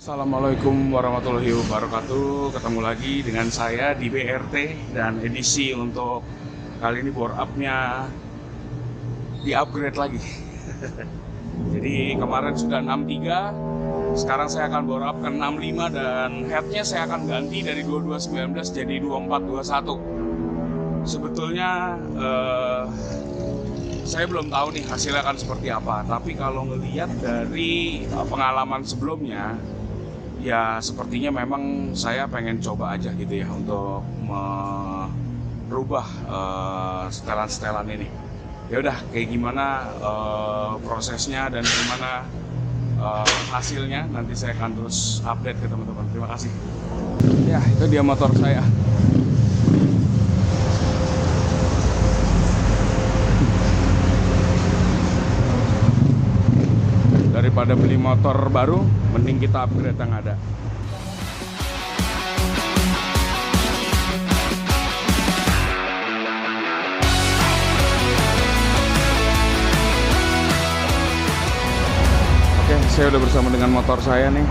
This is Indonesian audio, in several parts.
Assalamualaikum warahmatullahi wabarakatuh. Ketemu lagi dengan saya di BRT dan edisi untuk kali ini bore up-nya di-upgrade lagi. Jadi kemarin sudah 63, sekarang saya akan bore up ke 65 dan headnya saya akan ganti dari 2219 jadi 2421. Sebetulnya saya belum tahu nih hasilnya akan seperti apa, tapi kalau ngelihat dari pengalaman sebelumnya, ya sepertinya memang saya pengen coba aja gitu ya untuk merubah setelan-setelan ini. Ya udah, kayak gimana prosesnya dan gimana hasilnya nanti saya akan terus update ke teman-teman. Terima kasih. Ya, itu dia motor saya. Daripada beli motor baru, mending kita upgrade yang ada. Oke, saya udah bersama dengan motor saya nih.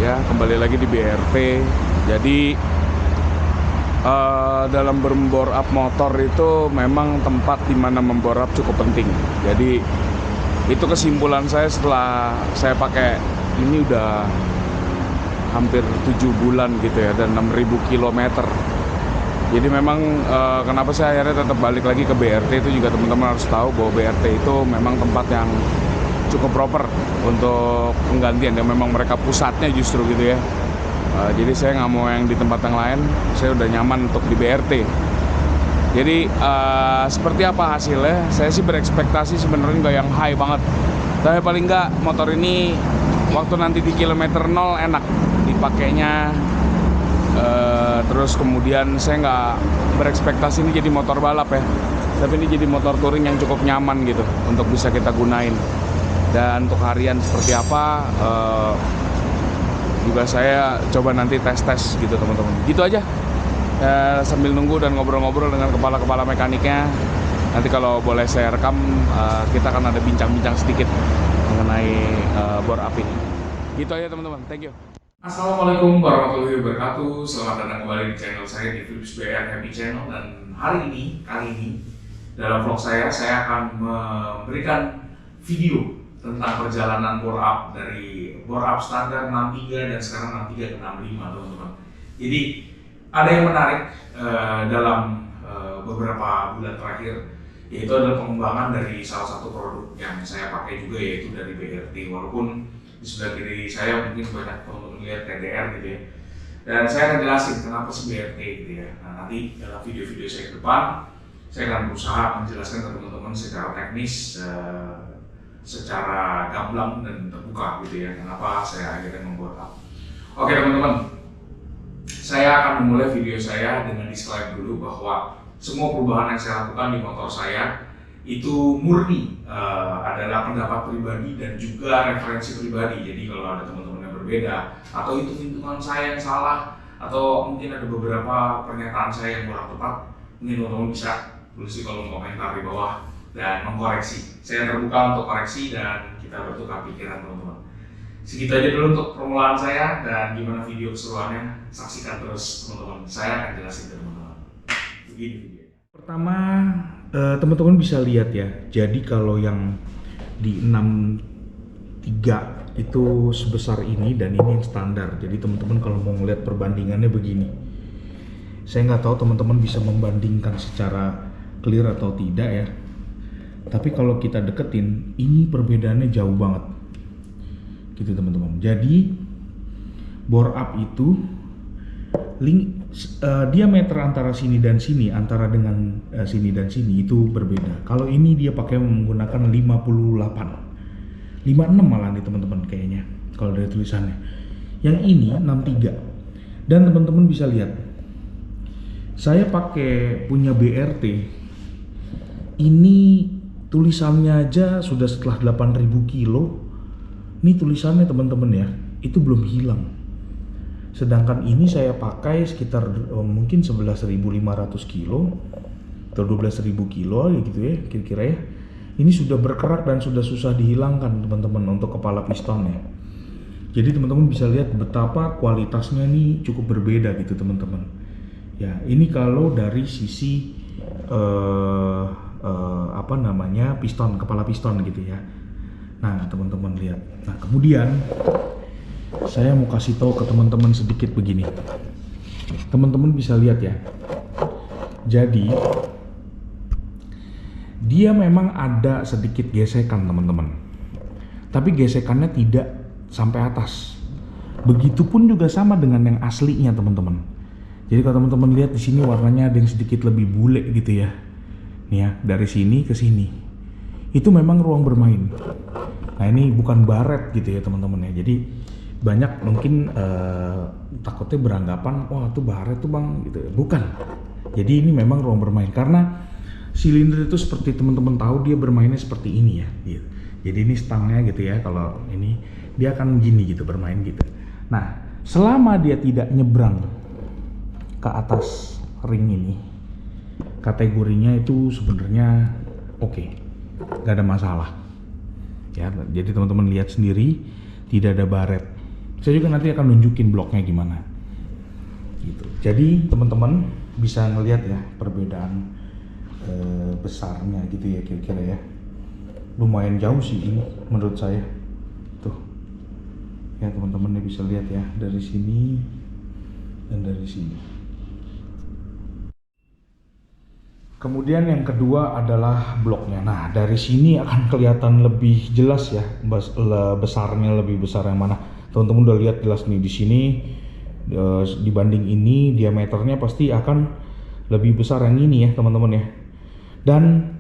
Ya, kembali lagi di BRT. Jadi dalam membore up motor itu memang tempat dimana membore up cukup penting. Jadi itu kesimpulan saya setelah saya pakai ini udah hampir 7 bulan gitu ya, dan 6.000 km. Jadi memang kenapa saya akhirnya tetap balik lagi ke BRT itu juga teman-teman harus tahu bahwa BRT itu memang tempat yang cukup proper untuk penggantian, yang memang mereka pusatnya justru gitu ya. Jadi saya nggak mau yang di tempat yang lain, saya udah nyaman untuk di BRT. Jadi seperti apa hasilnya? Saya sih berekspektasi sebenarnya nggak yang high banget. Tapi paling nggak motor ini waktu nanti di kilometer 0 enak dipakainya. Terus kemudian saya nggak berekspektasi ini jadi motor balap ya. Tapi ini jadi motor touring yang cukup nyaman gitu untuk bisa kita gunain. Dan untuk harian seperti apa? Juga saya coba nanti tes-tes gitu teman-teman. Gitu aja. Sambil nunggu dan ngobrol-ngobrol dengan kepala-kepala mekaniknya. Nanti kalau boleh saya rekam, kita akan ada bincang-bincang sedikit mengenai bore up ini. Gitu aja teman-teman, thank you. Assalamualaikum warahmatullahi wabarakatuh. Selamat datang kembali di channel saya di Philips BR Happy Channel. Dan kali ini dalam vlog saya akan memberikan video tentang perjalanan bore up dari bore up standar 63 dan sekarang 63 ke 65 teman-teman. Jadi ada yang menarik dalam beberapa bulan terakhir, yaitu adalah pengembangan dari salah satu produk yang saya pakai juga, yaitu dari BRT. Walaupun di sebelah kiri saya mungkin banyak teman-teman lihat TDR gitu ya. Dan saya akan jelasin kenapa sih BRT gitu ya. Nah, nanti dalam video-video saya ke depan, saya akan berusaha menjelaskan ke teman-teman secara teknis, secara gamblang dan terbuka gitu ya, kenapa saya akhirnya membuat up. Oke teman-teman, saya akan memulai video saya dengan disclaimer dulu bahwa semua perubahan yang saya lakukan di motor saya itu murni adalah pendapat pribadi dan juga referensi pribadi. Jadi kalau ada teman-teman yang berbeda atau hitung-hitungan saya yang salah atau mungkin ada beberapa pernyataan saya yang kurang tepat, mungkin teman-teman bisa tulis di kolom komentar di bawah dan mengkoreksi. Saya terbuka untuk koreksi dan kita bertukar pikiran teman-teman. Segitu aja dulu untuk permulaan saya, dan gimana video keseruannya saksikan terus teman-teman. Saya akan jelasin ke teman-teman. Begini videonya. Pertama, teman-teman bisa lihat ya. Jadi kalau yang di 63 itu sebesar ini dan ini yang standar. Jadi teman-teman kalau mau ngeliat perbandingannya begini. Saya nggak tahu teman-teman bisa membandingkan secara clear atau tidak ya. Tapi kalau kita deketin, ini perbedaannya jauh banget. Gitu teman-teman. Jadi bore up itu diameter antara sini dan sini, antara dengan sini dan sini itu berbeda. Kalau ini dia pakai menggunakan 58, 56 malah nih teman-teman kayaknya kalau dari tulisannya. Yang ini 63. Dan teman-teman bisa lihat, saya pakai punya BRT. Ini tulisannya aja sudah setelah 8.000 kilo. Ini tulisannya teman-teman ya, itu belum hilang. Sedangkan ini saya pakai sekitar mungkin 11.500 kilo atau 12.000 kilo gitu ya kira-kira ya. Ini sudah berkerak dan sudah susah dihilangkan teman-teman untuk kepala pistonnya. Jadi teman-teman bisa lihat betapa kualitasnya nih cukup berbeda gitu teman-teman. Ya, ini kalau dari sisi apa namanya, piston, kepala piston gitu ya. Nah teman-teman lihat. Nah kemudian saya mau kasih tahu ke teman-teman sedikit begini. Teman-teman bisa lihat ya. Jadi dia memang ada sedikit gesekan teman-teman. Tapi gesekannya tidak sampai atas. Begitupun juga sama dengan yang aslinya teman-teman. Jadi kalau teman-teman lihat di sini warnanya ada yang sedikit lebih bule gitu ya. Nih ya, dari sini ke sini. Itu memang ruang bermain. Nah ini bukan baret gitu ya teman-teman ya. Jadi banyak mungkin takutnya beranggapan wah itu baret tuh bang gitu. Bukan. Jadi ini memang ruang bermain karena silinder itu seperti teman-teman tahu dia bermainnya seperti ini ya. Gitu. Jadi ini stangnya gitu ya. Kalau ini dia akan gini gitu bermain gitu. Nah selama dia tidak nyebrang ke atas ring ini, kategorinya itu sebenarnya oke, nggak ada masalah. Ya, jadi teman-teman lihat sendiri tidak ada baret. Saya juga nanti akan nunjukin bloknya gimana. Gitu. Jadi teman-teman bisa ngelihat ya perbedaan besarnya gitu ya kira-kira ya. Lumayan jauh sih ini menurut saya. Tuh. Ya teman-teman bisa lihat ya dari sini dan dari sini. Kemudian yang kedua adalah bloknya. Nah dari sini akan kelihatan lebih jelas ya besarnya, lebih besar yang mana. Teman-teman udah lihat jelas nih di sini dibanding ini diameternya pasti akan lebih besar yang ini ya teman-teman ya. Dan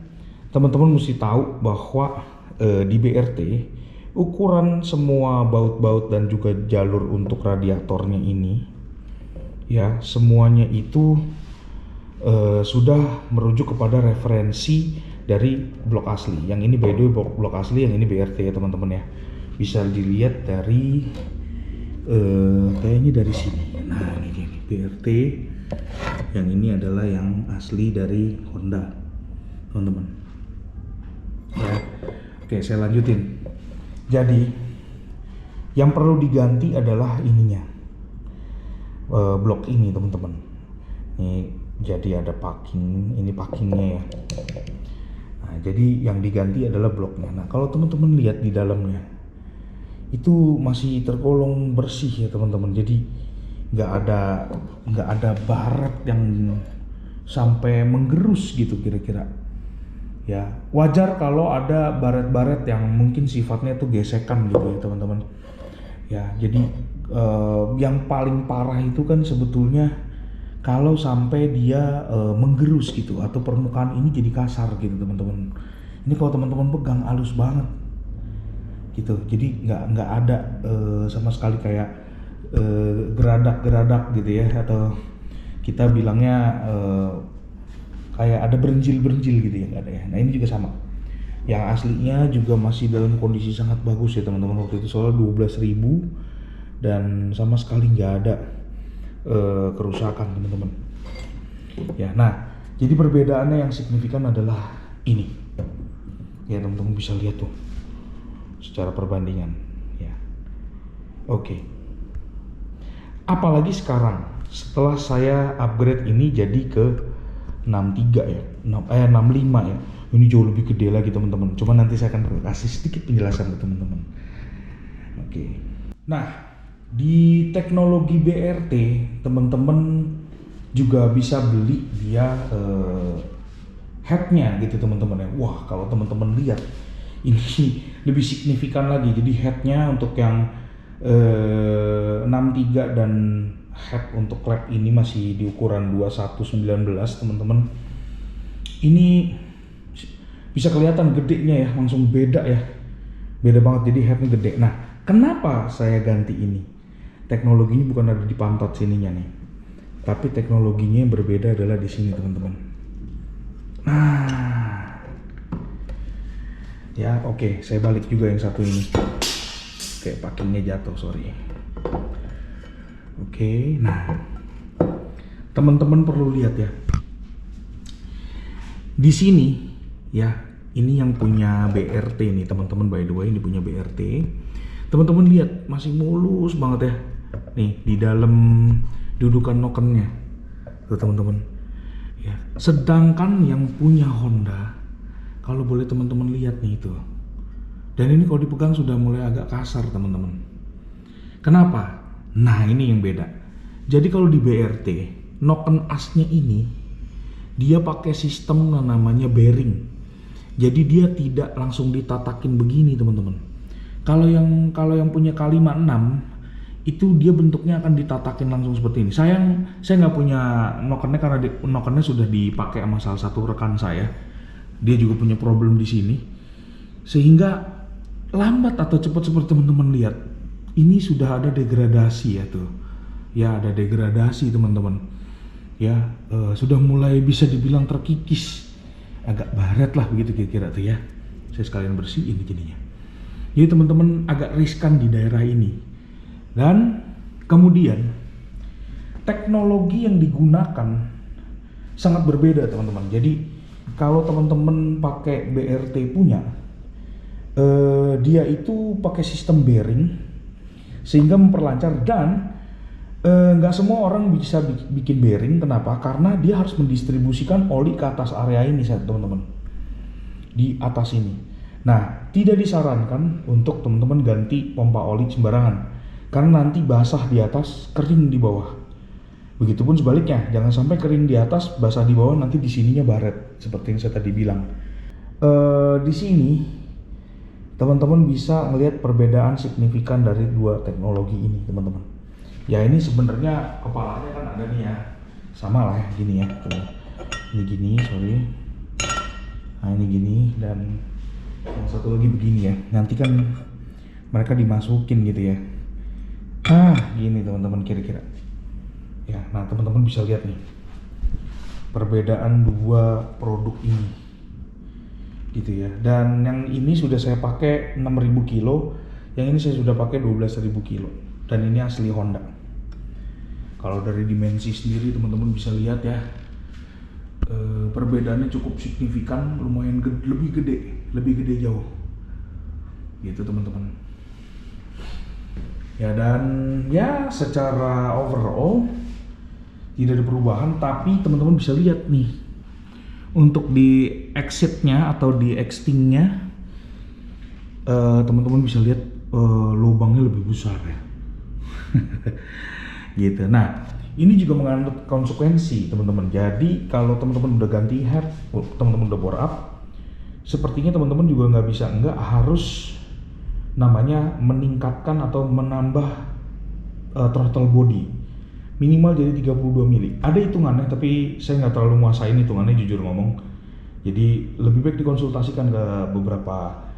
teman-teman mesti tahu bahwa di BRT ukuran semua baut-baut dan juga jalur untuk radiatornya ini ya semuanya itu sudah merujuk kepada referensi dari blok asli. Yang ini by the way blok asli, yang ini BRT ya teman-teman ya. Bisa dilihat dari kayaknya dari sini. Nah ini BRT, yang ini adalah yang asli dari Honda teman-teman ya. Oke saya lanjutin. Jadi yang perlu diganti adalah ininya, blok ini teman-teman. Ini jadi ada parking, ini parkingnya ya. Nah, jadi yang diganti adalah bloknya. Nah, kalau teman-teman lihat di dalamnya, itu masih tergolong bersih ya teman-teman. Jadi nggak ada baret yang sampai menggerus gitu kira-kira. Ya wajar kalau ada baret-baret yang mungkin sifatnya tuh gesekan gitu ya teman-teman. Ya jadi yang paling parah itu kan sebetulnya kalau sampai dia menggerus gitu atau permukaan ini jadi kasar gitu teman-teman. Ini kalau teman-teman pegang halus banget gitu. Jadi nggak ada sama sekali kayak geradak-geradak gitu ya, atau kita bilangnya kayak ada berenjil-berenjil gitu ya, nggak ada ya. Nah ini juga sama. Yang aslinya juga masih dalam kondisi sangat bagus ya teman-teman. Waktu itu soalnya 12.000 dan sama sekali nggak ada kerusakan teman-teman ya. Nah jadi perbedaannya yang signifikan adalah ini ya teman-teman bisa lihat tuh secara perbandingan ya. Oke. Apalagi sekarang setelah saya upgrade ini jadi ke 63 ya 65 ya, ini jauh lebih gede lagi teman-teman. Cuma nanti saya akan kasih sedikit penjelasan ke teman-teman. Oke. Nah di teknologi BRT teman-teman juga bisa beli dia headnya gitu teman-teman ya. Wah kalau teman-teman lihat ini lebih signifikan lagi. Jadi headnya untuk yang 63 dan head untuk klep ini masih di ukuran 2119 teman-teman. Ini bisa kelihatan gedenya ya, langsung beda ya, beda banget. Jadi headnya gede. Nah kenapa saya ganti ini? Teknologinya bukan ada di pantat sininya nih, tapi teknologinya yang berbeda adalah di sini teman-teman. Nah, ya oke, saya balik juga yang satu ini. Oke, packingnya jatuh, sorry. Oke, nah teman-teman perlu lihat ya. Di sini ya, ini yang punya BRT nih teman-teman, by the way ini punya BRT. Teman-teman lihat masih mulus banget ya. Nih di dalam dudukan nokennya. Tuh teman-teman. Ya. Sedangkan yang punya Honda, kalau boleh teman-teman lihat nih itu. Dan ini kalau dipegang sudah mulai agak kasar teman-teman. Kenapa? Nah ini yang beda. Jadi kalau di BRT, noken asnya ini dia pakai sistem namanya bearing. Jadi dia tidak langsung ditatakin begini teman-teman. Kalau yang punya K56 itu dia bentuknya akan ditatakin langsung seperti ini. Saya nggak punya nokennya karena nokennya sudah dipakai sama salah satu rekan saya. Dia juga punya problem di sini. Sehingga lambat atau cepat seperti teman-teman lihat, ini sudah ada degradasi ya tuh. Ya ada degradasi teman-teman. Ya sudah mulai bisa dibilang terkikis. Agak baret lah begitu kira-kira tuh ya. Saya sekalian bersihin jadinya. Jadi teman-teman agak riskan di daerah ini. Dan kemudian teknologi yang digunakan sangat berbeda teman-teman. Jadi kalau teman-teman pakai BRT punya, dia itu pakai sistem bearing sehingga memperlancar dan nggak semua orang bisa bikin bearing. Kenapa? Karena dia harus mendistribusikan oli ke atas area ini teman-teman, di atas ini. Nah tidak disarankan untuk teman-teman ganti pompa oli sembarangan karena nanti basah di atas, kering di bawah. Begitupun sebaliknya, jangan sampai kering di atas, basah di bawah, nanti di sininya baret seperti yang saya tadi bilang. Di sini teman-teman bisa melihat perbedaan signifikan dari dua teknologi ini teman-teman. Ya ini sebenarnya kepalanya kan ada nih ya, sama lah ya, gini ya. Ini gini, sorry. Nah ini gini dan yang satu lagi begini ya. Nanti kan mereka dimasukin gitu ya. Gini teman-teman kira-kira. Ya, nah teman-teman bisa lihat nih perbedaan dua produk ini, gitu ya. Dan yang ini sudah saya pakai 6.000 kilo, yang ini saya sudah pakai 12.000 kilo. Dan ini asli Honda. Kalau dari dimensi sendiri teman-teman bisa lihat ya, perbedaannya cukup signifikan, lumayan lebih gede jauh, gitu teman-teman. Ya dan ya secara overall tidak ada perubahan, tapi teman-teman bisa lihat nih untuk di exitnya atau di extingnya, teman-teman bisa lihat lubangnya lebih besar ya. Gitu. Nah ini juga mengandung konsekuensi teman-teman. Jadi kalau teman-teman udah ganti head, teman-teman udah bore up, sepertinya teman-teman juga nggak harus namanya meningkatkan atau menambah throttle body minimal jadi 32 mili. Ada hitungannya tapi saya nggak terlalu nguasain hitungannya jujur ngomong. Jadi lebih baik dikonsultasikan ke beberapa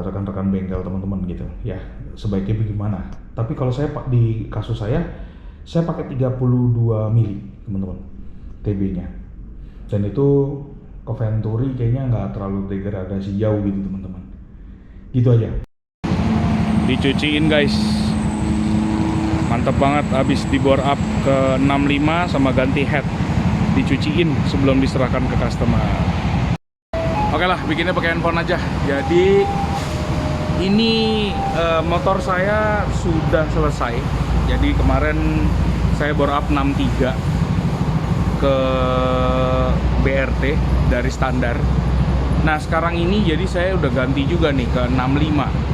rekan-rekan bengkel teman-teman gitu ya, sebaiknya bagaimana. Tapi kalau saya di kasus saya pakai 32 mili teman-teman TB nya, dan itu ke Venturi kayaknya nggak terlalu degradasi jauh gitu teman-teman. Gitu aja. Dicuciin guys, mantep banget. Habis di bore up ke 65 sama ganti head, dicuciin sebelum diserahkan ke customer. Oke lah, bikinnya pakai handphone aja. Jadi ini motor saya sudah selesai. Jadi kemarin saya bore up 63 ke BRT dari standar. Nah sekarang ini jadi saya udah ganti juga nih ke 65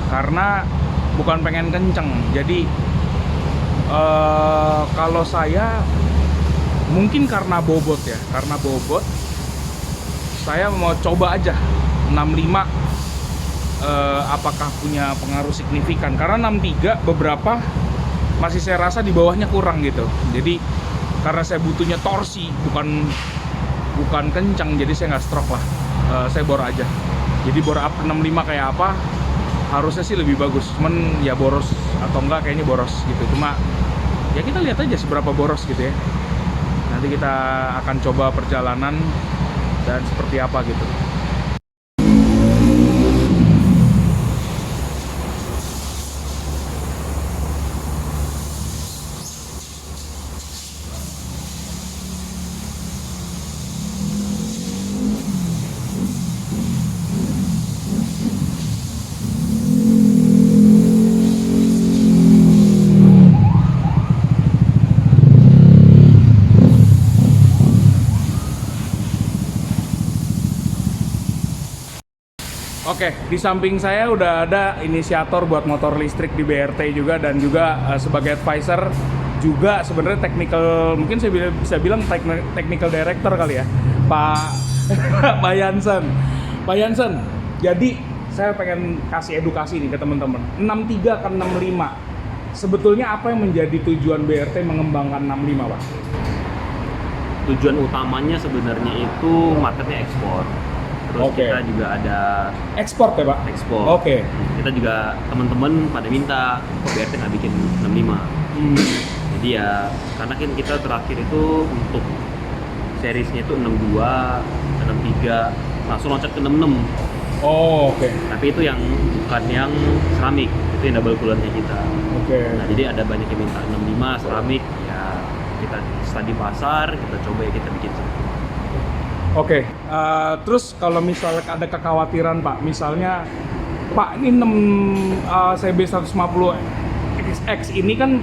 karena bukan pengen kenceng. Jadi kalau saya mungkin karena bobot ya, karena bobot saya mau coba aja 65 apakah punya pengaruh signifikan. Karena 63 beberapa masih saya rasa di bawahnya kurang gitu. Jadi karena saya butuhnya torsi, bukan kencang, jadi saya nggak stroke lah. Saya bor aja. Jadi bor up 65 kayak apa, harusnya sih lebih bagus. Cuman ya boros atau enggak kayaknya boros gitu. Cuma ya kita lihat aja seberapa boros gitu ya. Nanti kita akan coba perjalanan dan seperti apa gitu. Oke, di samping saya udah ada inisiator buat motor listrik di BRT juga, dan juga sebagai advisor juga sebenarnya technical, mungkin saya bisa bilang technical director kali ya, Pak Pak Jansen. Pak Jansen, jadi saya pengen kasih edukasi nih ke teman-teman. 63 ke 65. Sebetulnya apa yang menjadi tujuan BRT mengembangkan 65, Pak? Tujuan utamanya sebenarnya itu marketnya ekspor. Terus Oke. kita juga ada Ekspor ya, Pak? ekspor. Oke. Kita juga teman-teman pada minta kok BRT nggak bikin 65. Jadi ya karena kan kita terakhir itu untuk seriesnya itu 62, 63, langsung loncat ke 66. Oh, oke. Tapi itu yang bukan yang keramik, itu yang double coolernya kita. Oke. Nah jadi ada banyak yang minta 65 keramik, ya kita study pasar, kita coba ya kita bikin satu. Oke, terus kalau misalnya ada kekhawatiran Pak, misalnya Pak ini CB 150 XX ini kan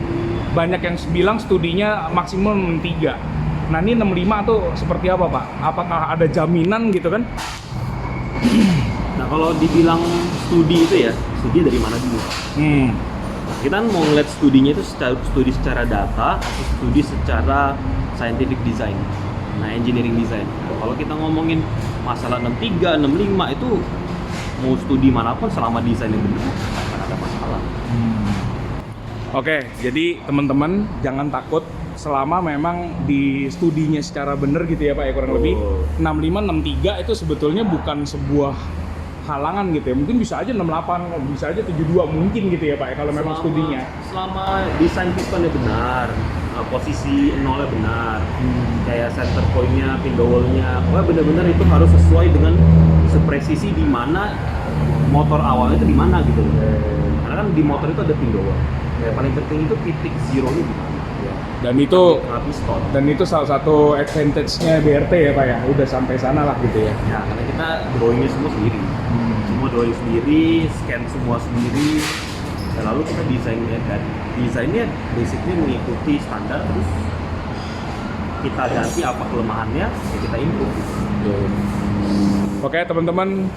banyak yang bilang studinya maksimum 3. Nah ini 65 tuh seperti apa Pak? Apakah ada jaminan gitu kan? Nah kalau dibilang studi itu ya, studi dari mana dulu? Kita kan mau ngeliat studinya itu studi secara data atau studi secara scientific design, nah engineering design. Nah, kalau kita ngomongin masalah 63, 65 itu mau studi manapun selama desainnya benar akan ada masalah. Oke, jadi teman-teman jangan takut selama memang di studinya secara benar gitu ya Pak ya, kurang lebih 65, 63 itu sebetulnya bukan sebuah halangan gitu ya, mungkin bisa aja 68, bisa aja 72 mungkin gitu ya Pak ya kalau memang studinya. Selama desain pistonnya benar, posisi nolnya benar, kayak center point-nya, pindow wall-nya, benar-benar itu harus sesuai dengan sepresisi di mana motor awalnya itu di mana gitu. Karena kan di motor itu ada pindow wall. Yang paling penting itu titik zero-nya di mana. Dan itu salah satu advantage-nya BRT ya Pak ya, udah sampai sana lah gitu ya. Ya, karena kita drawing-nya semua sendiri. Semua drawing sendiri, scan semua sendiri. Dan lalu kita desainnya, dan desainnya basicnya mengikuti standar, terus kita ganti apa kelemahannya, ya kita improve. Oke teman-teman,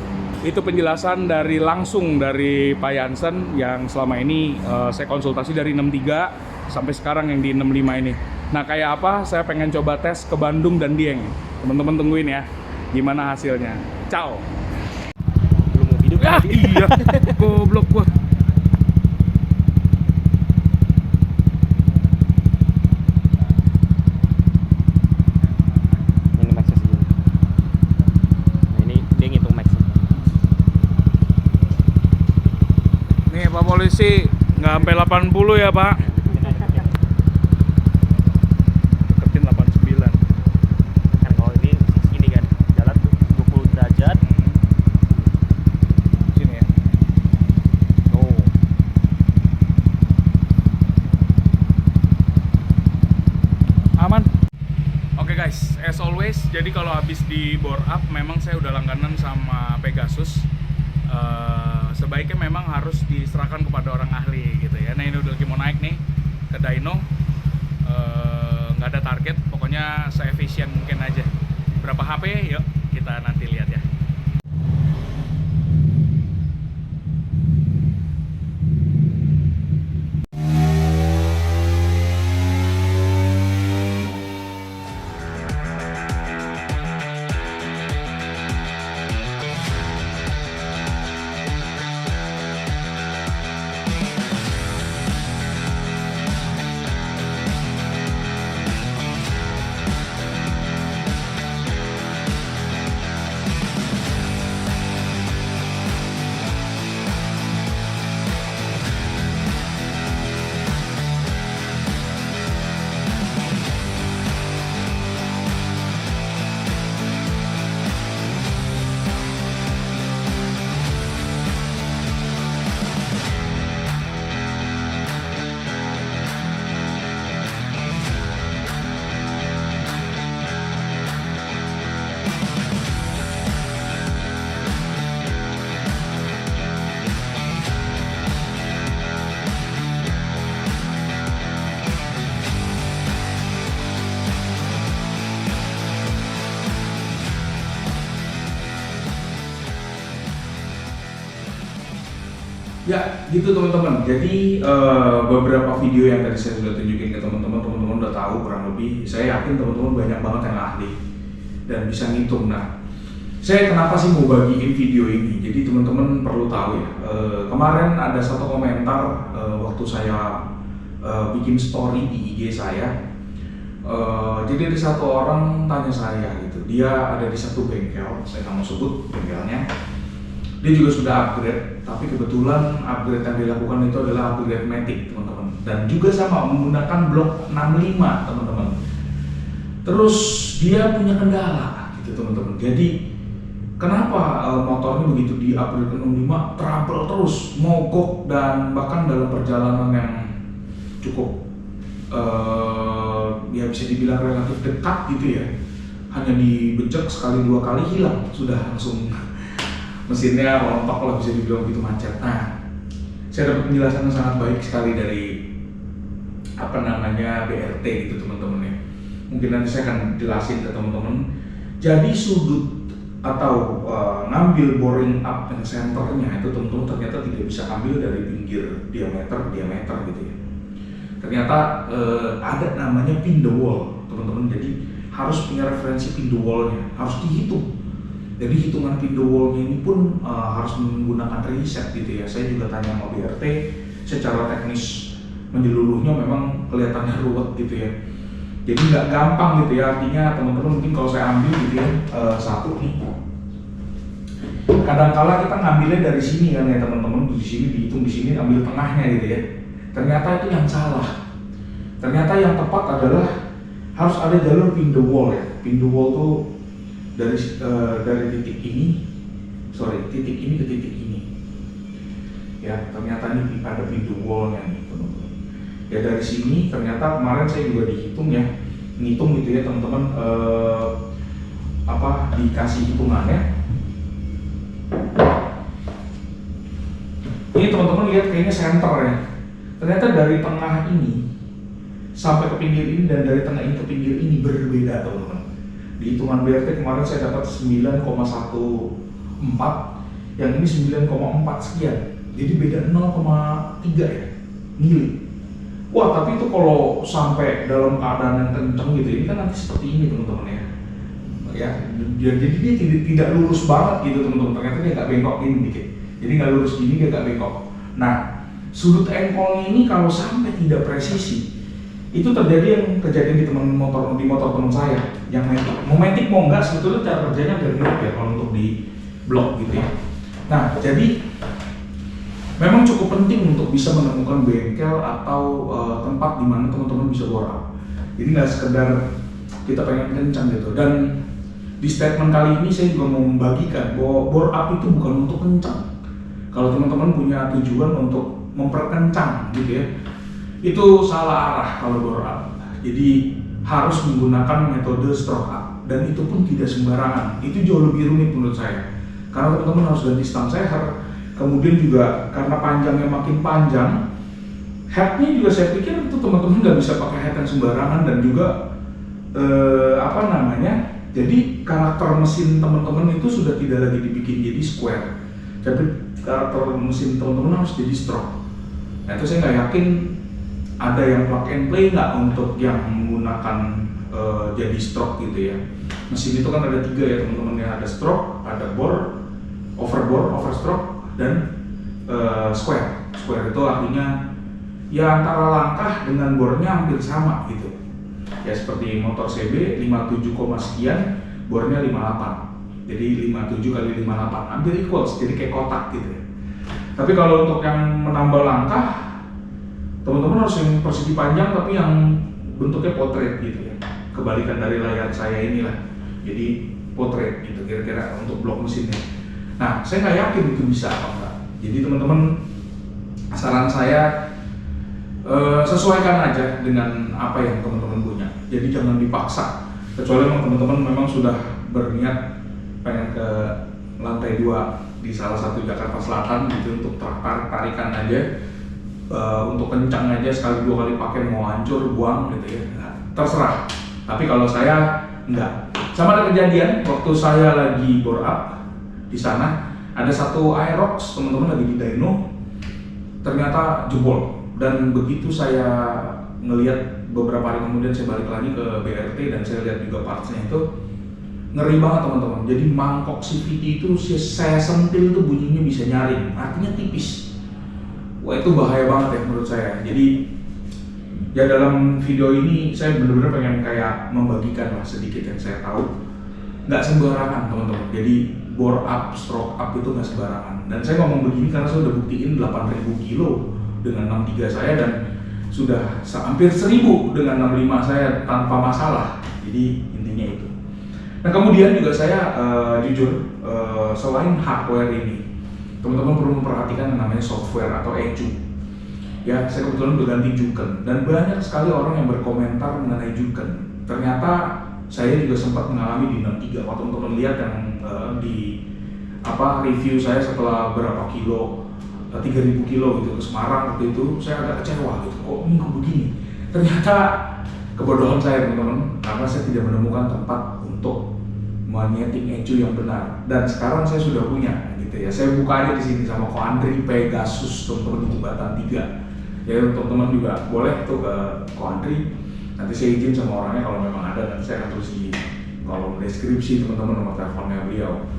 itu penjelasan langsung dari Pak Jansen yang selama ini saya konsultasi dari 63 sampai sekarang yang di 65 ini. Nah kayak apa, saya pengen coba tes ke Bandung dan Dieng. Teman-teman tungguin ya, gimana hasilnya. Ciao. Belum mau hidup Ya iya, goblok gua. Ini max segini. Nah ini dia ngitung max. Nih Pak Polisi, nggak sampai 80 ya Pak. Deketin 89. Kan kalau ini segini kan, jalan tuh 20 derajat. Sini ya. Oh. Aman. Oke guys, as always, jadi kalau habis di bore up memang saya udah langganan sama Pegasus. Sebaiknya memang harus diserahkan kepada orang ahli gitu ya. Nah ini udah lagi mau naik nih ke dyno, nggak ada target, pokoknya seefisien mungkin aja. Berapa HP? Yuk kita nanti lihat ya. gitu teman-teman. Jadi beberapa video yang tadi saya sudah tunjukin ke teman-teman udah tahu kurang lebih. Saya yakin teman-teman banyak banget yang ahli dan bisa ngitung. Nah, saya kenapa sih mau bagiin video ini? Jadi teman-teman perlu tahu ya. Kemarin ada satu komentar waktu saya bikin story di IG saya. Jadi ada satu orang tanya saya gitu. Dia ada di satu bengkel, saya nggak mau sebut bengkelnya. Dia juga sudah upgrade, tapi kebetulan upgrade yang dilakukan itu adalah upgrade Matic, teman-teman. Dan juga sama menggunakan blok 65, teman-teman. Terus dia punya kendala, gitu teman-teman. Jadi kenapa motornya begitu di upgrade ke 65 trouble terus, mogok dan bahkan dalam perjalanan yang cukup ya bisa dibilang relatif dekat gitu ya. Hanya dibejek sekali dua kali hilang, sudah langsung mesinnya rontok lah, bisa dibilang begitu macet. Nah, saya dapat penjelasan yang sangat baik sekali dari BRT gitu teman-teman ya. Mungkin nanti saya akan jelasin ke teman-teman. Jadi sudut atau ngambil boring up yang senternya itu teman-teman ternyata tidak bisa ambil dari pinggir diameter ke diameter gitu ya. Ternyata ada namanya pin the wall teman-teman. Jadi harus punya referensi pin the wall-nya, harus dihitung. Jadi hitungan pin the wall-nya ini pun harus menggunakan reset gitu ya. Saya juga tanya sama BRT, secara teknis menyeluruhnya memang kelihatannya ruwet gitu ya. Jadi nggak gampang gitu ya. Artinya teman-teman mungkin kalau saya ambil gitu ya, satu nih. Kadangkala kita ngambilnya dari sini kan ya teman-teman, di sini dihitung, di sini ambil tengahnya gitu ya. Ternyata itu yang salah. Ternyata yang tepat adalah harus ada jalur pin the wall ya. Pin the wall tuh dari titik ini ke titik ini ya. Ternyata ini ada pintu wallnya nih teman-teman ya. Dari sini ternyata kemarin saya juga dihitung ya, ngitung gitu ya teman-teman, dikasih hitungannya. Ini teman-teman lihat kayaknya center ya. Ternyata dari tengah ini sampai ke pinggir ini dan dari tengah ini ke pinggir ini berbeda teman-teman. Di hitungan BRT kemarin saya dapat 9,14, yang ini 9,4 sekian. Jadi beda 0,3 ya, mili. Wah, tapi itu kalau sampai dalam keadaan yang kenceng gitu, ini kan nanti seperti ini teman-teman ya. Jadi dia tidak lurus banget gitu teman-teman. Ternyata dia nggak bengkok ini dikit. Jadi nggak lurus gini, dia nggak bengkok. Nah, sudut engkolnya ini kalau sampai tidak presisi, itu terjadi yang kejadian di motor teman saya yang Matic mau enggak sebetulnya cara kerjanya agak mirip ya kalau untuk di blok gitu ya. Nah, jadi memang cukup penting untuk bisa menemukan bengkel atau tempat di mana teman-teman bisa bore up. Jadi nggak sekedar kita pengen kencang gitu. Dan di statement kali ini saya juga mau membagikan bahwa bore up itu bukan untuk kencang. Kalau teman-teman punya tujuan untuk memperkencang gitu ya, itu salah arah kalau bore up. Jadi harus menggunakan metode stroke up, dan itu pun tidak sembarangan. Itu jauh lebih rumit menurut saya, karena teman-teman harus ganti stang seher. Kemudian juga karena panjangnya makin panjang, headnya juga saya pikir itu teman-teman nggak bisa pakai head yang sembarangan. Dan juga jadi karakter mesin teman-teman itu sudah tidak lagi dibikin jadi square, tapi karakter mesin teman-teman harus jadi stroke. Nah, itu saya nggak yakin ada yang plug and play nggak untuk yang menggunakan jadi stroke gitu ya. Mesin itu kan ada 3 ya teman-teman ya, ada stroke, ada bore, overstroke, dan square. Square itu artinya ya antara langkah dengan bornya hampir sama gitu. Ya seperti motor CB 57, sekian, bornya 58. Jadi 57 kali 58 hampir equals, jadi kayak kotak gitu ya. Tapi kalau untuk yang menambah langkah, teman-teman harus yang persegi panjang tapi yang bentuknya potret gitu ya. Kebalikan dari layar saya inilah. Jadi potret gitu kira-kira untuk blok mesinnya. Nah, saya nggak yakin itu bisa apa enggak. Jadi teman-teman, saran saya sesuaikan aja dengan apa yang teman-teman punya. Jadi jangan dipaksa. Kecuali teman-teman memang sudah berniat pengen ke lantai 2 di salah satu Jakarta Selatan gitu untuk tarikan aja. Untuk kencang aja sekali 2 kali pakai mau hancur buang gitu ya. Nah, terserah. Tapi kalau saya enggak. Sama ada kejadian waktu saya lagi bore up di sana, ada satu Aerox teman-teman lagi di dyno. ternyata jebol. Dan begitu saya ngelihat beberapa hari kemudian, saya balik lagi ke BRT dan saya lihat juga partsnya itu ngeri banget teman-teman. Jadi mangkok CVT itu saya sentil tuh bunyinya bisa nyaring, artinya tipis. Wah itu bahaya banget ya menurut saya. Jadi ya dalam video ini saya benar-benar pengen kayak membagikan lah sedikit yang saya tahu. Nggak sembarangan teman-teman. Jadi bore up, stroke up itu nggak sembarangan. Dan saya ngomong begini karena saya udah buktiin 8.000 kilo dengan 63 saya dan sudah hampir 1.000 dengan 65 saya tanpa masalah. Jadi intinya itu. Nah kemudian juga saya jujur selain hardware ini, teman-teman perlu memperhatikan yang namanya software atau ECU. Ya, saya kebetulan udah ganti Juken dan banyak sekali orang yang berkomentar mengenai Juken. Ternyata saya juga sempat mengalami di 63. Waktu teman-teman lihat yang di review saya setelah berapa kilo, 3.000 kilo gitu ke Semarang waktu itu, saya agak kecewa gitu. Kok ini begini? Ternyata kebodohan saya teman-teman, karena saya tidak menemukan tempat untuk menyeting ECU yang benar. Dan sekarang saya sudah punya gitu ya. Saya buka aja di sini sama Coandri Pegasus teman-teman di Jembatan 3. Ya teman-teman juga boleh tuh ke Coandri. Nanti saya izin sama orangnya kalau memang ada, dan saya akan tulis di kolom deskripsi teman-teman nomor teleponnya beliau.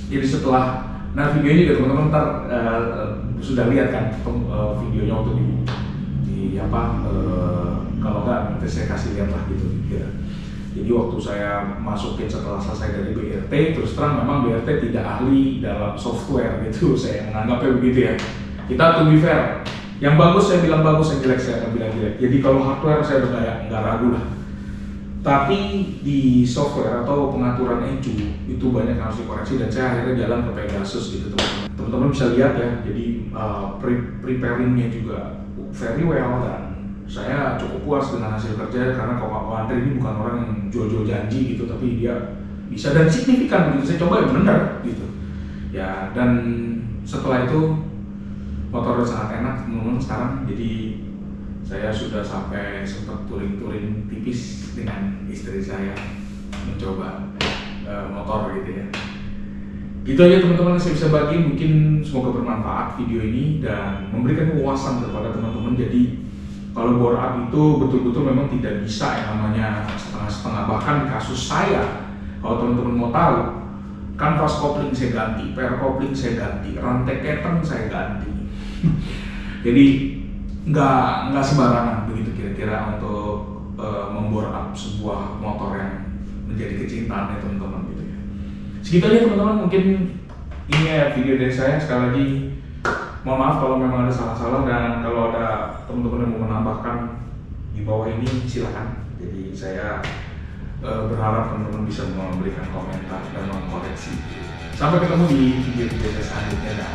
Jadi setelah video ini juga teman-teman ntar sudah lihat kan videonya waktu kalau nggak nanti saya kasih lihat lah gitu ya. Jadi waktu saya masukin setelah selesai dari BRT, terus terang memang BRT tidak ahli dalam software gitu, saya menganggapnya begitu ya. Kita to be fair, yang bagus saya bilang bagus, yang jelek saya akan bilang jelek. Jadi kalau hardware saya udah nggak ragu lah. Tapi di software atau pengaturan ECU itu banyak yang harus dikoreksi, dan saya akhirnya jalan ke Pegasus gitu teman-teman. Teman-teman bisa lihat ya, jadi preparingnya juga very well, dan saya cukup puas dengan hasil kerja karena Coandri ini bukan orang yang jual-jual janji gitu, tapi dia bisa dan signifikan begitu. Saya coba yang benar gitu. Ya, dan setelah itu motornya sangat enak teman-teman sekarang. Jadi saya sudah sampai sempat touring-touring tipis dengan istri saya mencoba motor gitu ya. Gitu aja teman-teman yang saya bisa bagi, mungkin semoga bermanfaat video ini dan memberikan wawasan kepada teman-teman. Jadi kalau bore up itu betul-betul memang tidak bisa yang namanya setengah-setengah. Bahkan di kasus saya, kalau teman-teman mau tahu, kanvas kopling saya ganti, pair kopling saya ganti, rantai keteng saya ganti. Jadi nggak sembarangan begitu kira-kira untuk membore up sebuah motor yang menjadi kecintaan ya teman-teman gitu ya. Segitu aja teman-teman, mungkin ini ya video dari saya. Sekali lagi mohon maaf kalau memang ada salah-salah, dan kalau ada teman-teman yang mau menambahkan di bawah ini silakan. Jadi saya berharap teman-teman bisa memberikan komentar dan mengkoreksi. Sampai ketemu di video-video saya selanjutnya.